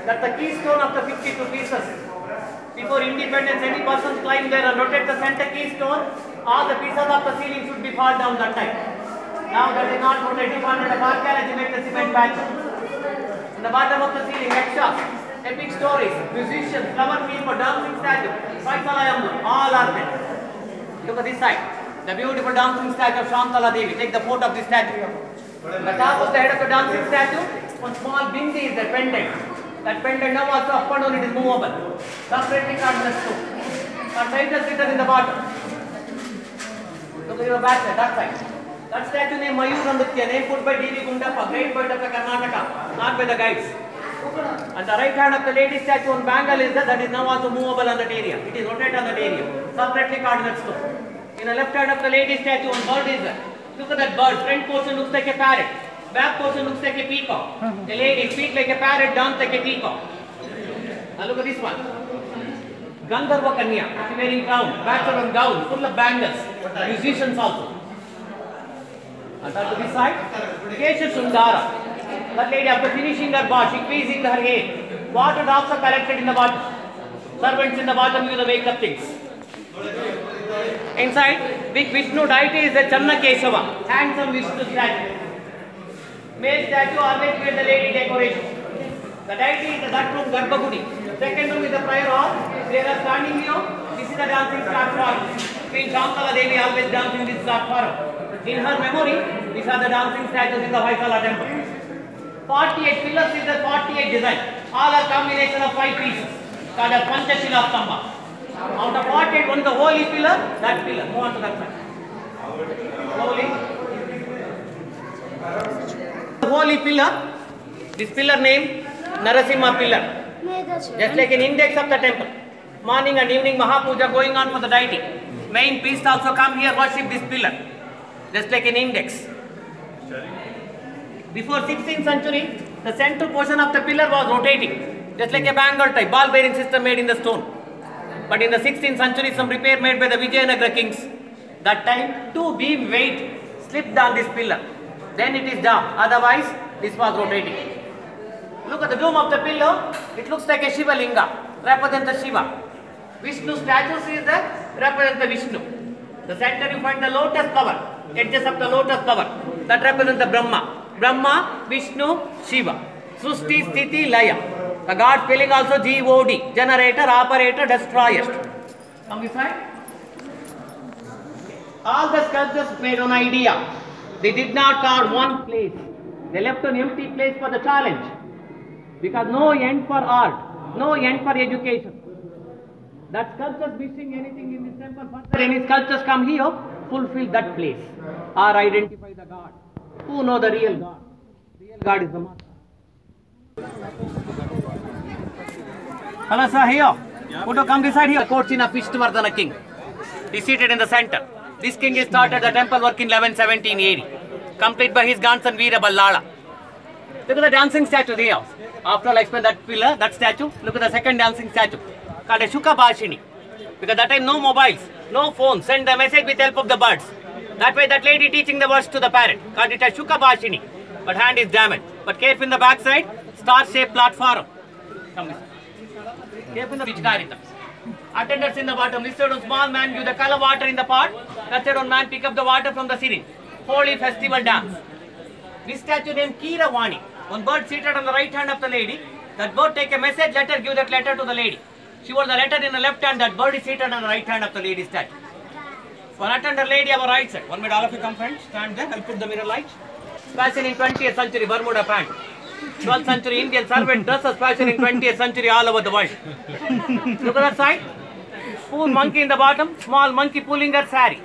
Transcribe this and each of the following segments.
That's the keystone of the 52 pieces. Before independence, any person climb there and rotate the center keystone, all the pieces of the ceiling should be fall down that time. Now that is not rotating, under the archaeology make the cement patch. In the bottom of the ceiling, extras, epic stories, musicians, flower people, dancing statue, all are there. Look at this side. The beautiful dancing statue of Shantala Devi. Take the photo of this statue. The top of the head of the dancing statue, one small bindi is the pendant. That pendant now also up and down it is movable. Separately cut the stone. Our side is written in the bottom. Look at your back side, that side. That statue named Mayur Nritya, name put by D.V. Gundappa, great poet of the Karnataka, not by the guides. And the right hand of the lady statue on Bengal is that is now also movable on that area. It is rotated on that area. Separately cut that stone. In the left hand of the lady statue on bird is there. Look at that bird. Front portion looks like a parrot. Back portion looks like a peacock. The lady speaks like a parrot, dance like a peacock. Now look at this one. Gandharva Kanya. She wearing crown, bachelor gown, full of bangles. Musicians also. And to this side, Kesha Sundara. That lady after finishing her bath, increasing her hair. Water drops are collected in the bottom. Servants in the bottom use the makeup things. Inside, big Vishnu deity is the Channa Keshava, handsome Vishnu statue. Male statue always wear the lady decoration. The deity is the that room Garbhagudi. Second room is the prayer hall. They are standing here. This is the dancing platform. Queen Shantala Devi always dancing in this platform. In her memory, these are the dancing statues in the Vaisala temple. 48 pillars is the 48 design. All are combination of 5 pieces. Called as Panchashila Stamba. Out of 48, one is the holy pillar, that pillar. Move on to that side. Holy. The holy pillar, this pillar name Narasimha pillar. Just like an index of the temple. Morning and evening Mahapuja going on for the deity. Main priests also come here worship this pillar. Just like an index. Before 16th century, the central portion of the pillar was rotating. Just like a bangle type, ball bearing system made in the stone. But in the 16th century, some repair made by the Vijayanagara kings. That time, 2 beam weight slipped on this pillar. Then it is down. Otherwise, this was rotating. Look at the dome of the pillar. It looks like a Shiva Linga, represents the Shiva. Vishnu statues is the represents the Vishnu. The center you find the lotus flower, edges of the lotus flower. That represents the Brahma. Brahma, Vishnu, Shiva. Srushti, Sthiti, Laya. The God spelling also G-O-D, generator, operator, destroyer. Come this side. All the sculptures made on idea. They did not carve one place. They left an empty place for the challenge. Because no end for art, no end for education. That sculptures missing anything in this temple, further any sculptures come here, fulfill that place. Or identify the God. Who know the real God? Real God is the master. Hello sir, here. Photo come this side here. Court scene of Vishnuvardhana king. He is seated in the center. This king is started the temple work in 1117 AD. Complete by his grandson Veera Ballala. Look at the dancing statue here. After I'll explain that pillar, that statue, look at the second dancing statue. Called a Shuka Bhashini. Because that time no mobiles, no phones, send the message with help of the birds. That way that lady teaching the words to the parrot. Called it a Shuka Bhashini. But hand is damaged. But careful in the back side, star-shaped platform. Come this. Careful in the Vichkarita. Attendants in the bottom. This side on small man give the color water in the pot. That side on man pick up the water from the syringe. Holy festival dance. This statue named Keeravani. One bird seated on the right hand of the lady. That bird take a message letter, give that letter to the lady. She was the letter in the left hand, that bird is seated on the right hand of the lady statue. One attendant lady on the right side. 1 minute, all of you come friends, stand there, I'll put the mirror light. Fashion in 20th century, Bermuda pant. 12th century Indian servant dresses fashion in 20th century all over the world. Look at that side. Poor monkey in the bottom, small monkey pulling her sari.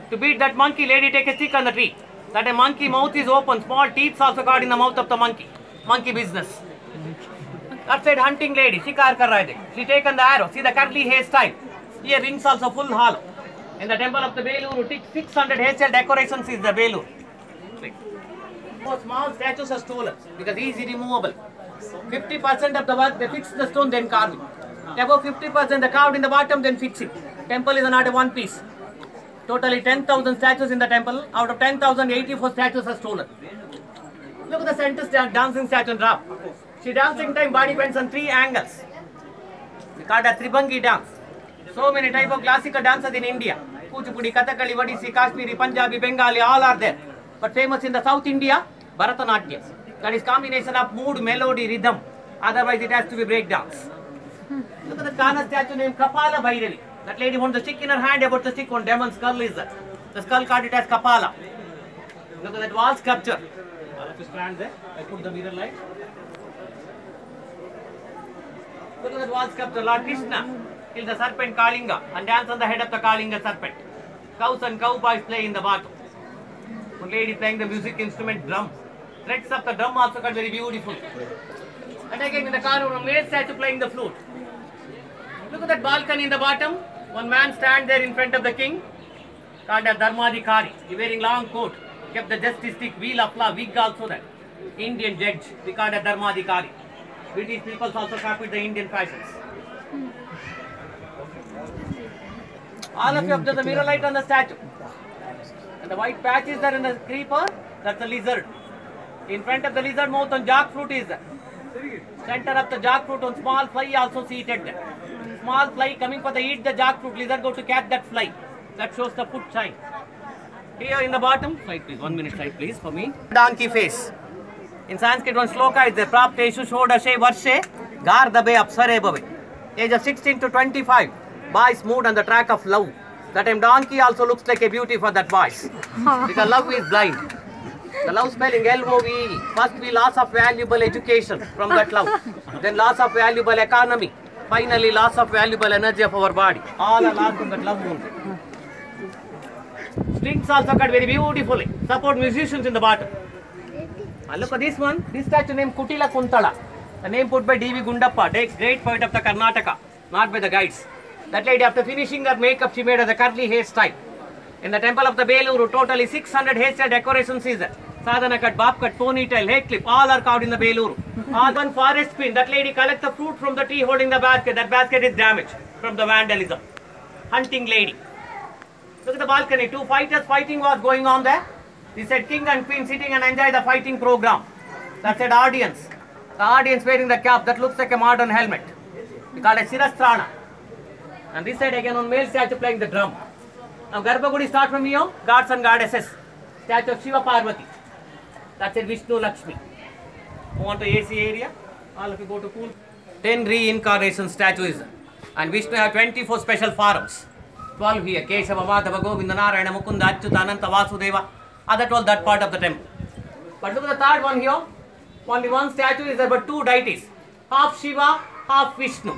To beat that monkey, lady take a stick on the tree. That a monkey mouth is open, small teeth also got in the mouth of the monkey. Monkey business. That side hunting lady, shikar kar rahe the. She taken the arrow, see the curly hairstyle. Here rings also full hollow. In the temple of the Beluru, 600 hairstyle decorations is the Beluru. Small statues are stolen because easy removable. 50% of the work they fix the stone then carve it. Above 50% they carved in the bottom then fix it. Temple is not a one piece. Totally 10,000 statues in the temple. Out of 10,000, 84 statues are stolen. Look at the center dancing statue in drop. She dancing time body bends on 3 angles. We call that Tribangi dance. So many type of classical dances in India. Kuchipudi, Kathakali, Odissi, Kashmiri, Punjabi, Bengali, all are there. But famous in the South India, Bharatanatyam. That is combination of mood, melody, rhythm. Otherwise it has to be break dance. Look at the Kana statue named Kapala Bhairavi. That lady wants the stick in her hand, about the stick on demon's skull is that. The skull called it as Kapala. Look at that wall sculpture. I'll have to stand there. I put the mirror light. Look at that wall sculpture. Lord Krishna kills the serpent Kalinga and dance on the head of the Kalinga serpent. Cows and cowboys play in the bottom. One lady playing the music instrument drum. Threads of the drum also cut very beautiful. And again in the corner, a male statue playing the flute. Look at that balcony in the bottom. One man stands there in front of the king, called as Dharmadhikari. He wearing long coat, kept the justice stick, wheel of law, wig also that. Indian judge, we called as Dharmadhikari. British people also copied the Indian fashions. All of you observe the mirror light on the statue. And the white patches there in the creeper, that's a lizard. In front of the lizard mouth on jackfruit is there. Center of the jackfruit on small fly also seated there. Small fly coming for the eat the jackfruit, lizard go to catch that fly. That shows the foot sign. Here in the bottom, slide please, 1 minute slide please for me. Donkey face. In Sanskrit one sloka is there. Prapteshu shodashe varshe gardabe apsare bhave. Age of 16 to 25. Boys moved on the track of love. That time donkey also looks like a beauty for that boys. Because love is blind. The love spelling L-O-V-E. First we loss of valuable education from that love. Then loss of valuable economy. Finally loss of valuable energy of our body. All are lost from that love only. Strings also cut very beautifully. Support musicians in the bottom. And look at this one. This statue named Kutila Kuntala. The name put by D.V. Gundappa. Great poet of the Karnataka. Not by the guides. That lady after finishing her makeup she made as a curly hairstyle. In the temple of the Beluru, totally 600 hairstyle decorations is there. Sadhana cut, bab cut, ponytail, hair clip, all are carved in the Beluru. All one forest queen, that lady collects the fruit from the tree holding the basket. That basket is damaged from the vandalism. Hunting lady. Look at the balcony, 2 fighters fighting was going on there. He said king and queen sitting and enjoy the fighting program. That said audience. The audience wearing the cap that looks like a modern helmet. We call it Shirastrana. And this side again on male statue playing the drum. Now Garbhagudi start from here, gods and goddesses. Statue of Shiva Parvati. That's it, Vishnu Lakshmi. Move on to AC area. All of you go to pool. 10 reincarnation statues. And Vishnu have 24 special forms. 12 here. Keshava, Madhava, Govinda, Narayana, Mukunda, Achyuta, Ananta, Vasudeva. Other 12 that part of the temple. But look at the third one here. Only one statue is there but 2 deities. Half Shiva, half Vishnu.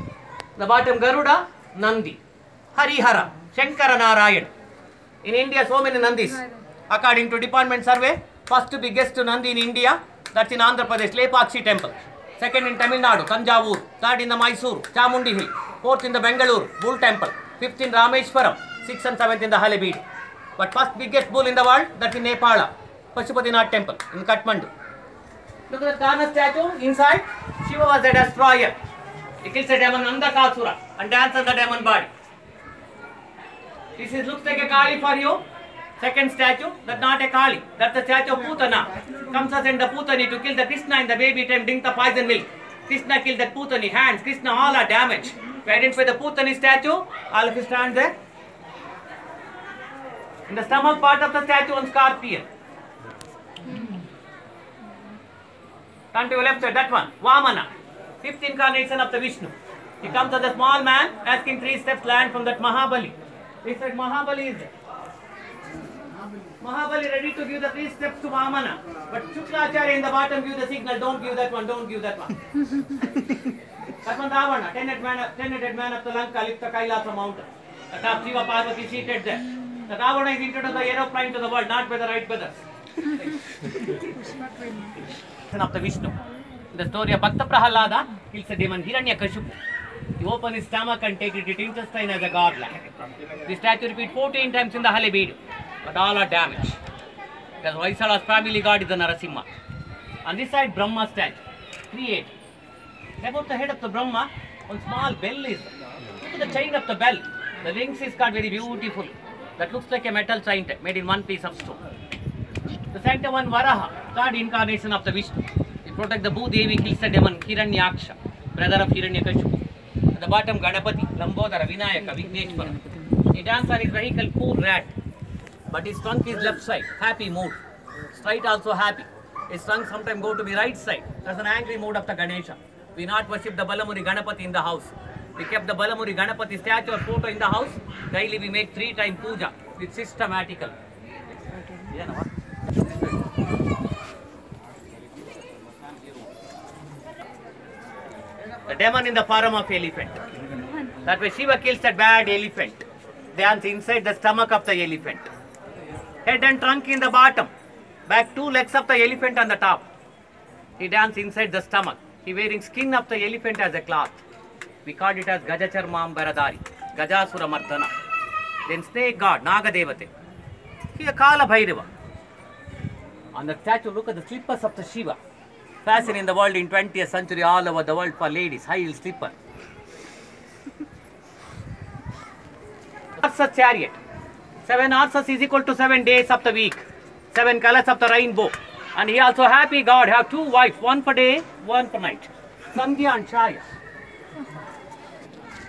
The bottom Garuda, Nandi. Harihara, Shankara Narayan. In India so many Nandis. According to department survey, first biggest Nandi in India, that's in Andhra Pradesh, Lepakshi temple. Second in Tamil Nadu, Tanjavur. Third in the Mysore, Chamundi Hill. Fourth in the Bengaluru, Bull temple. Fifth in Rameshwaram. Sixth and seventh in the Halebeedu. But first biggest bull in the world, that's in Nepal, Pashupatinath temple in Kathmandu. Look at the Karna statue. Inside, Shiva was a destroyer. He kills a demon Andakasura and dances the demon body. This looks like a Kali for you. Second statue, that's not a Kali. That's the statue of Putana. Kamsa sent the Putani to kill the Krishna in the baby time, drink the poison milk. Krishna killed that Putani. Hands, Krishna, all are damaged. To identify the Putani statue, all of you stand there. In the stomach part of the statue, one scorpion. Turn to your left side, that one, Vamana. 5th incarnation of the Vishnu. He comes as a small man, asking 3 steps land from that Mahabali. He said Mahabali is there. Mahabali ready to give the 3 steps to Vamana. But Shukracharya in the bottom give the signal, don't give that one, don't give that one. That one Ravana, 10-headed man of the Lanka, lift the Kailasa mountain. The top Shiva Parvati seated there. The Ravana is introduced the aeroplane to the world, not by the right brothers. Of the Vishnu. The story of Bhakta Prahalada kills a demon Hiranyakashipu. He opens his stomach and takes it intestine as a godlike. The statue repeats 14 times in the Halebeedu, but all are damaged. Because Vaisala's family god is the Narasimha. On this side, Brahma statue, 380. Above the head of the Brahma, one small bell is there. Look at the chain of the bell. The rings is cut very beautiful. That looks like a metal chain made in one piece of stone. The center one Varaha, third incarnation of the Vishnu. To protect the Bhudevi, kills the demon Hiranyaksha, brother of Hiranyakashipu. At the bottom, Ganapati, Lambodara, Vinayaka, Vigneshwara. He dances on his vehicle, poor rat. But his trunk is left side, happy mood. Straight also happy. His trunk sometimes go to the right side. That's an angry mood of the Ganesha. We not worship the Balamuri Ganapati in the house. We kept the Balamuri Ganapati statue or photo in the house. Daily we make 3 times puja. It's systematical. The demon in the form of elephant. That way Shiva kills that bad elephant. Dance inside the stomach of the elephant. Head and trunk in the bottom. Back 2 legs of the elephant on the top. He dance inside the stomach. He wearing skin of the elephant as a cloth. We called it as Gajacharmam Baradari. Gajasura Mardana. Then snake god, Naga Devate. He a Kala Bhairava. On the statue, look at the slippers of the Shiva. Fashion in the world in 20th century all over the world for ladies. High heel slipper. Horses chariot. 7 horses is equal to 7 days of the week. 7 colors of the rainbow. And he also happy God have 2 wives. 1 for day, 1 for night. Sandhya and Chaya.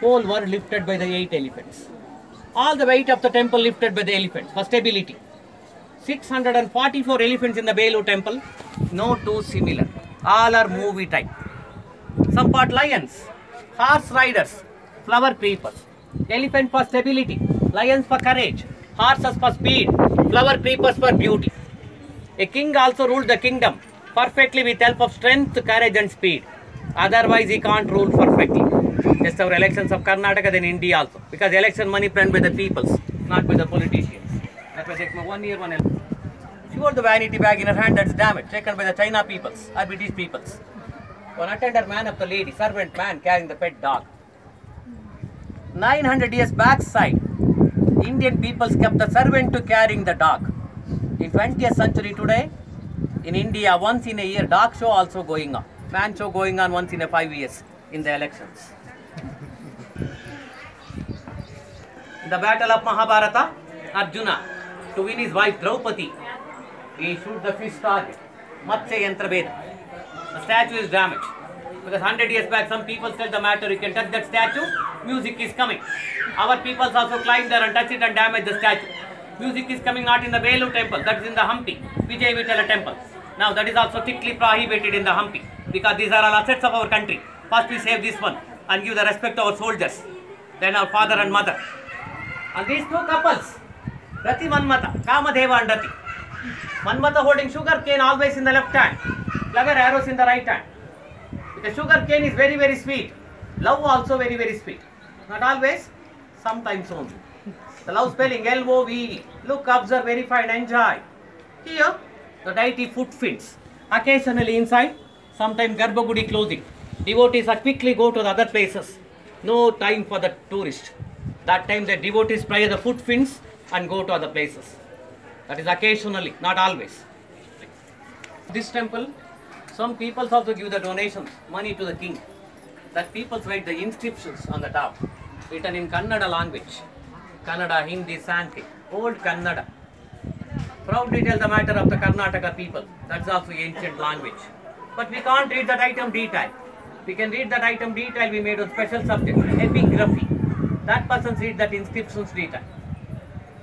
Whole world lifted by the 8 elephants. All the weight of the temple lifted by the elephants for stability. 644 elephants in the Belu temple. No 2 similar. All are movie type. Some part lions, horse riders, flower creepers. Elephant for stability, lions for courage, horses for speed, flower creepers for beauty. A king also ruled the kingdom perfectly with help of strength, courage and speed. Otherwise he can't rule perfectly. Just our elections of Karnataka, then India also. Because election money spent by the peoples, not by the politicians. That was like 1 year, 1 election. She wore the vanity bag in her hand, that's damaged, taken by the China peoples, or British peoples. One attender man of the lady, servant man carrying the pet dog. 900 years backside, Indian peoples kept the servant to carrying the dog. In 20th century today, in India, once in a year, dog show also going on. Man show going on once in a 5 years in the elections. In the battle of Mahabharata, Arjuna, to win his wife Draupadi, he shoot the fish target, Matsya Yantra Veda. The statue is damaged. Because 100 years back, some people tell the matter, you can touch that statue, music is coming. Our peoples also climb there and touch it and damage the statue. Music is coming not in the Velu temple, that is in the Hampi, Vijay Vitala temple. Now that is also strictly prohibited in the Hampi, because these are all assets of our country. First we save this one and give the respect to our soldiers, then our father and mother. And these 2 couples, Rati Manmata, Kamadeva and Rati. Manmata holding sugar cane always in the left hand, clever arrows in the right hand. The sugar cane is very, very sweet. Love also very, very sweet. Not always, sometimes only. The love spelling L-O-V-E. Look, observe, verify and enjoy. Here, the deity footprints. Occasionally inside, sometimes Garbhagudi closing. Devotees are quickly go to the other places. No time for the tourist. That time the devotees pray the footprints and go to other places. That is occasionally, not always. This temple, some people also give the donations, money to the king. That people write the inscriptions on the top, written in Kannada language. Kannada, Hindi, Sanskrit, old Kannada. Proudly tell the matter of the Karnataka people. That's also ancient language. But we can't read that item detail. We can read that item detail we made on special subject, epigraphy. That person reads that inscriptions detail.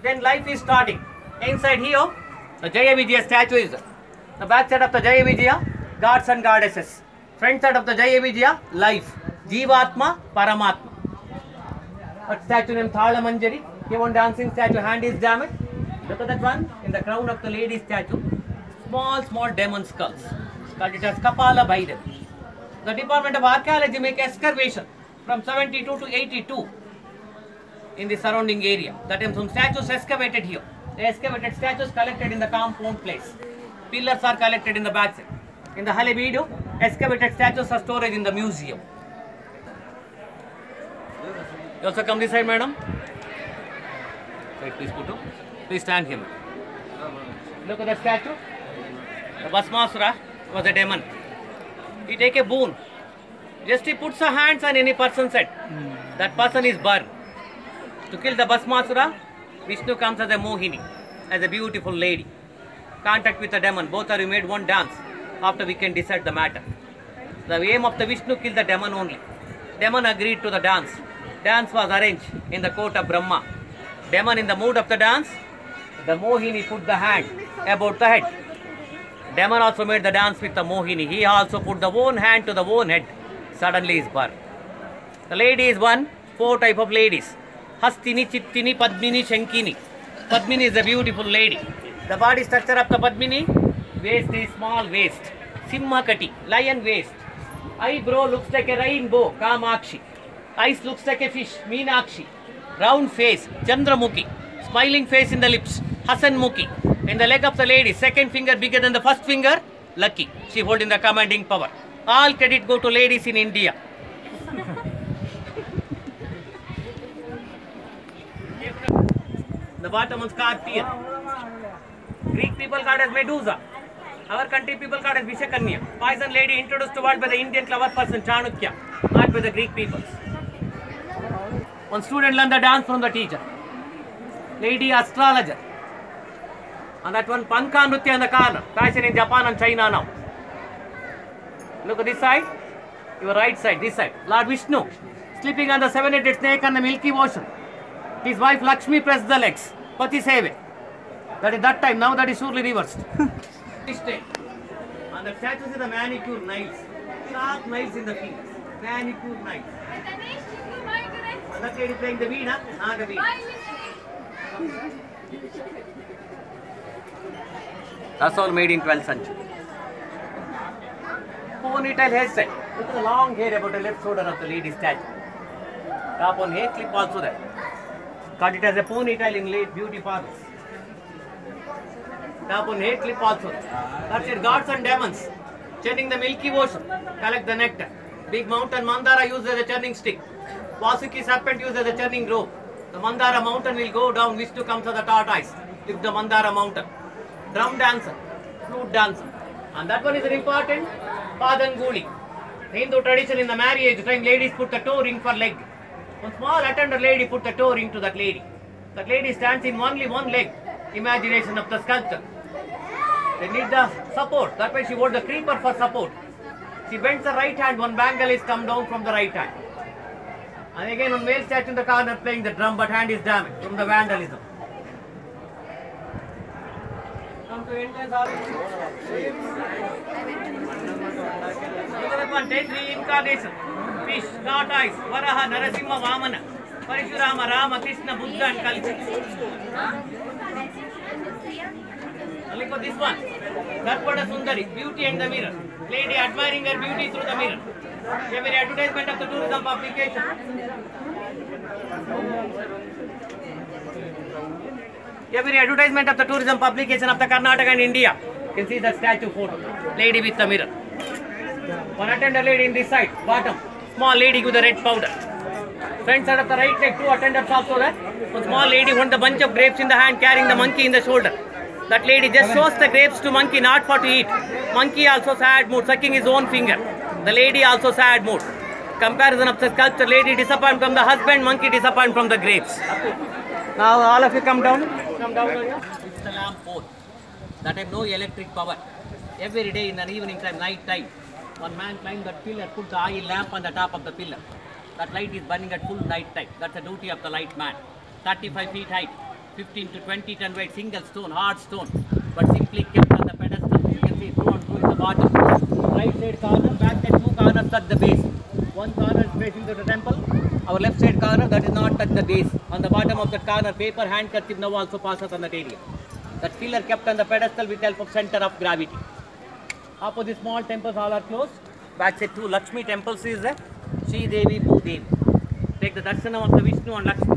Then life is starting. Inside here, the Jaya Vijaya statue is there. The back side of the Jaya Vijaya, gods and goddesses. Front side of the Jaya Vijaya, life. Jivatma, Paramatma. But statue named Thala Manjari. Here one dancing statue, hand is damaged. Look at that one. In the crown of the lady statue, small demon skulls. Called it as Kapala Bhairavi. The Department of Archaeology make excavation from 72 to 82 in the surrounding area. That time some statues excavated here. The excavated statues collected in the compound place. Pillars are collected in the backside. In the Halebeedu, excavated statues are stored in the museum. You also come this side, madam. Right, please, Putu. Please stand here. Look at the statue. The Bhasmasura was a demon. He take a boon. Just he puts her hands on any person's head. That person is burned. To kill the Bhasmasura, Vishnu comes as a Mohini, as a beautiful lady. Contact with the demon. Both are made one dance. After we can decide the matter. The aim of the Vishnu killed the demon only. Demon agreed to the dance. Dance was arranged in the court of Brahma. Demon in the mood of the dance, the Mohini put the hand about the head. Demon also made the dance with the Mohini. He also put the one hand to the one head. Suddenly is birth. The lady is one, 4 type of ladies. Hastini, Chittini, Padmini, Shankini. Padmini is a beautiful lady. The body structure of the Padmini, waist is small waist. Simhakati, lion waist. Eyebrow looks like a rainbow, Kamakshi. Eyes looks like a fish, Meenakshi. Round face, Chandramukhi. Smiling face in the lips, Hasanmukhi. In the leg of the lady, second finger bigger than the first finger, Lucky. She holding the commanding power. All credit go to ladies in India. The bottom is Scorpion. Greek people called as Medusa. Our country people called as Vishakanya. Poison lady introduced to world by the Indian clever person Chanukya, not by the Greek peoples. One student learned the dance from the teacher. Lady astrologer. And that one Panka Nritya in the corner. Fashion in Japan and China now. Look at this side. Your right side, this side. Lord Vishnu sleeping on the 7-headed snake on the Milky Ocean. His wife Lakshmi pressed the legs. Pati Seve. That is that time. Now that is surely reversed. This time. And the statues is the manicure knives. Sharp knives in the fingers. Manicure knives. And that lady playing the veena. That's all made in 12th century. Ponytail hairstyle. Look at the long hair about the left shoulder of the lady statue. Top on hair clip also there. Cut it as a ponytail in late beauty parlors. Top on hair clip also there. That's it. Gods and demons churning the Milky Ocean. Collect the nectar. Big mountain Mandara used as a churning stick. Vasuki serpent used as a churning rope. The Mandara mountain will go down. Vishnu comes as the tortoise. Lift the Mandara mountain. Drum dancer, flute dancer. And that one is an important Padanguli. Hindu tradition in the marriage time, ladies put the toe ring for leg. One small attender lady put the toe ring to that lady. That lady stands in only one leg. Imagination of the sculptor. They need the support. That's why she wore the creeper for support. She bends the right hand, one bangle is come down from the right hand. And again one male statue in the corner playing the drum, but hand is damaged from the vandalism. Come to entrance hall. Look at that one, 10 reincarnation. Fish, tortoise, Varaha, Narasimha, Vamana, Parashurama, Rama, Krishna, Buddha and Kalki. Look at this one. Darpada Sundari, beauty and the mirror. Lady admiring her beauty through the mirror. Every advertisement of the tourism publication. Every advertisement of the tourism publication of the Karnataka and India. You can see the statue photo. Lady with the mirror. One attender lady in this side, bottom. Small lady with the red powder. Front side of the right leg, 2 attendants also there. One small lady holding the bunch of grapes in the hand, carrying the monkey in the shoulder. That lady just shows the grapes to monkey, not for to eat. Monkey also sad mood, sucking his own finger. The lady also sad mood. Comparison of the sculpture, lady disappointed from the husband, monkey disappointed from the grapes. Now all of you come down. Come down here. It's the lamp pole. That have no electric power. Every day in the evening time, night time, one man climbed that pillar, put the oil lamp on the top of the pillar. That light is burning at full night time. That's the duty of the light man. 35 feet height, 15 to 20 ton weight, single stone, hard stone, but simply kept on the pedestal. You can see through and through in the bottom. Right side corner, back side 2 corners touch the base. One corner is facing to the temple. Our left side corner, that is not touch the base. On the bottom of that corner, paper handkerchief now also passes on that area. That pillar kept on the pedestal with help of center of gravity. Opposite small temples all are closed. Back side 2 Lakshmi temples is there. Sri Devi, Bhu Devi. Take the darshanam of the Vishnu and Lakshmi.